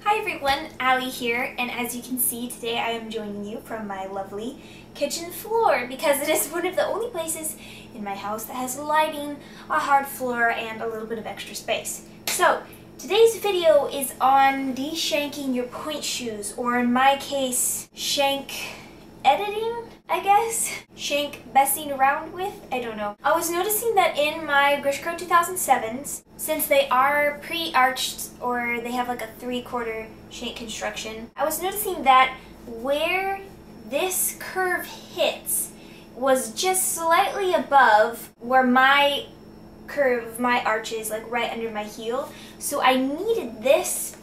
Hi everyone, Allie here, and as you can see today I am joining you from my lovely kitchen floor because it is one of the only places in my house that has lighting, a hard floor, and a little bit of extra space. So today's video is on deshanking your pointe shoes, or in my case, shank editing, I guess? Shank messing around with? I don't know. I was noticing that in my Grishko 2007s, since they are pre-arched or they have like a 3/4 shank construction, I was noticing that where this curve hits was just slightly above where my curve, my arch is, like right under my heel. So I needed this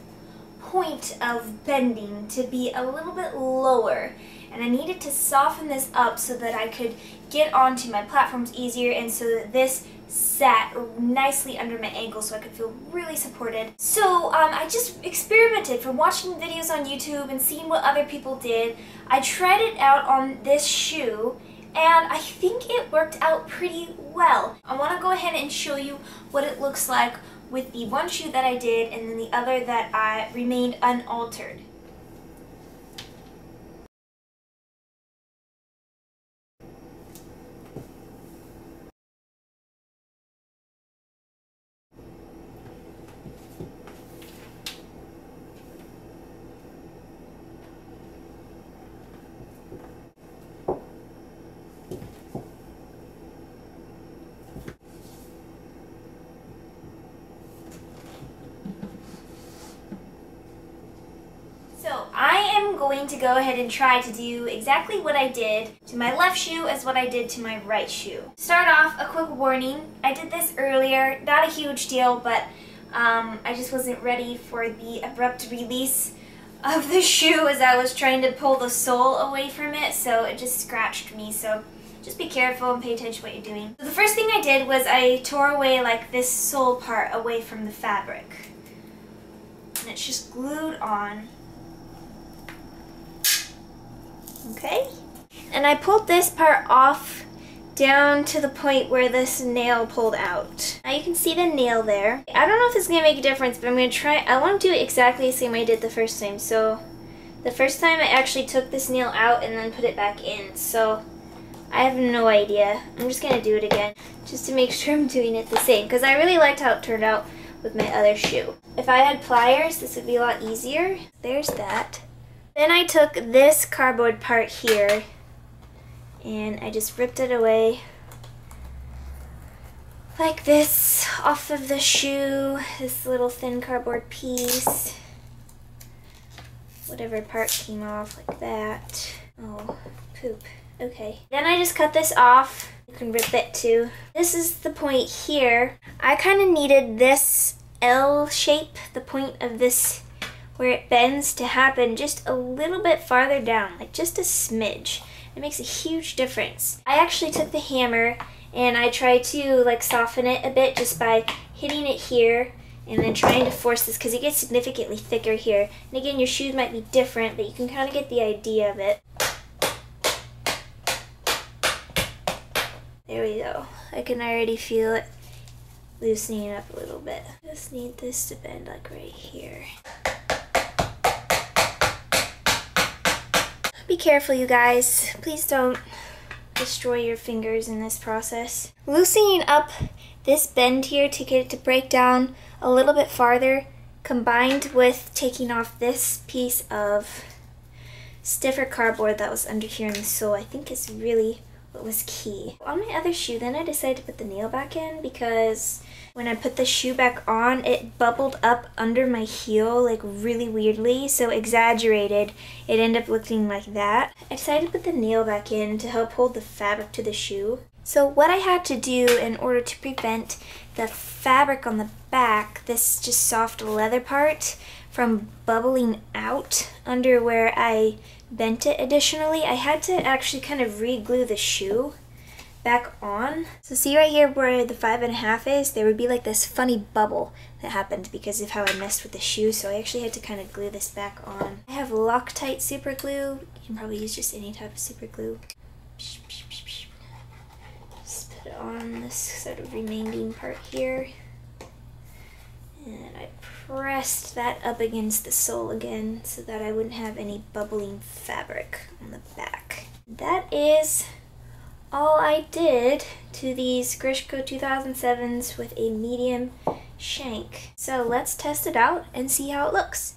point of bending to be a little bit lower. And I needed to soften this up so that I could get onto my platforms easier and so that this sat nicely under my ankle so I could feel really supported. So I just experimented from watching videos on YouTube and seeing what other people did. I tried it out on this shoe and I think it worked out pretty well. I want to go ahead and show you what it looks like with the one shoe that I did and then the other that remained unaltered. So I am going to go ahead and try to do exactly what I did to my left shoe as what I did to my right shoe. Start off, a quick warning. I did this earlier, not a huge deal, but I just wasn't ready for the abrupt release of the shoe as I was trying to pull the sole away from it, so it just scratched me. So just be careful and pay attention to what you're doing. So the first thing I did was I tore away like this sole part away from the fabric. And it's just glued on. Okay, and I pulled this part off down to the point where this nail pulled out. Now you can see the nail there. I don't know if it's going to make a difference, but I'm going to try. I want to do it exactly the same way I did the first time. So the first time I actually took this nail out and then put it back in. So I have no idea. I'm just going to do it again just to make sure I'm doing it the same because I really liked how it turned out with my other shoe. If I had pliers, this would be a lot easier. There's that. Then I took this cardboard part here and I just ripped it away like this off of the shoe, this little thin cardboard piece. Whatever part came off like that. Oh, poop. Okay. Then I just cut this off. You can rip it too. This is the point here. I kind of needed this L shape, the point of this where it bends, to happen just a little bit farther down, like just a smidge. It makes a huge difference. I actually took the hammer and I tried to like soften it a bit just by hitting it here and then trying to force this because it gets significantly thicker here. And again, your shoes might be different, but you can kind of get the idea of it. There we go. I can already feel it loosening up a little bit. Just need this to bend like right here. Be careful, you guys. Please don't destroy your fingers in this process. Loosening up this bend here to get it to break down a little bit farther, combined with taking off this piece of stiffer cardboard that was under here in the sole, I think is really what was key. On my other shoe, then I decided to put the nail back in because when I put the shoe back on, it bubbled up under my heel like really weirdly, so exaggerated. It ended up looking like that. I decided to put the nail back in to help hold the fabric to the shoe. So what I had to do in order to prevent the fabric on the back, this just soft leather part, from bubbling out under where I bent it additionally, I had to actually kind of re-glue the shoe back on. So see right here where the 5.5 is, there would be like this funny bubble that happened because of how I messed with the shoe, so I actually had to kind of glue this back on. I have Loctite super glue. You can probably use just any type of super glue. Just put it on this sort of remaining part here. And I pressed that up against the sole again so that I wouldn't have any bubbling fabric on the back. That is all I did to these Grishko 2007s with a medium shank. So let's test it out and see how it looks.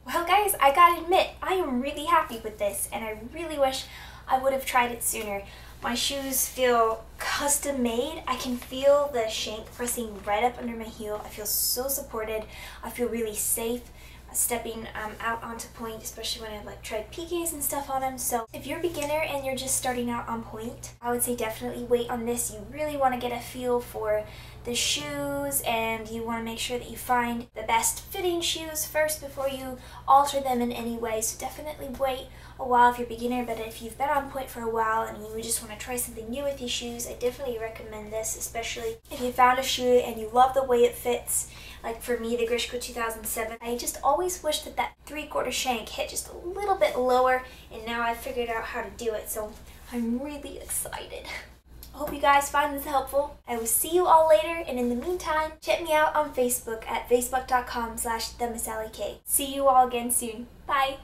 Well guys, I gotta admit, I am really happy with this and I really wish I would have tried it sooner. My shoes feel custom made. I can feel the shank pressing right up under my heel. I feel so supported. I feel really safe stepping out onto Pointe, especially when I've tried PKs and stuff on them. So if you're a beginner and you're just starting out on Pointe, I would say definitely wait on this. You really want to get a feel for the shoes and you want to make sure that you find the best fitting shoes first before you alter them in any way. So definitely wait a while if you're a beginner, but if you've been on Pointe for a while and you just want to try something new with your shoes, I definitely recommend this, especially if you found a shoe and you love the way it fits. Like for me, the Grishko 2007, I just always wish that that 3/4 shank hit just a little bit lower, and now I've figured out how to do it, so I'm really excited. I hope you guys find this helpful. I will see you all later, and in the meantime, check me out on Facebook at facebook.com/themissallykay. See you all again soon. Bye!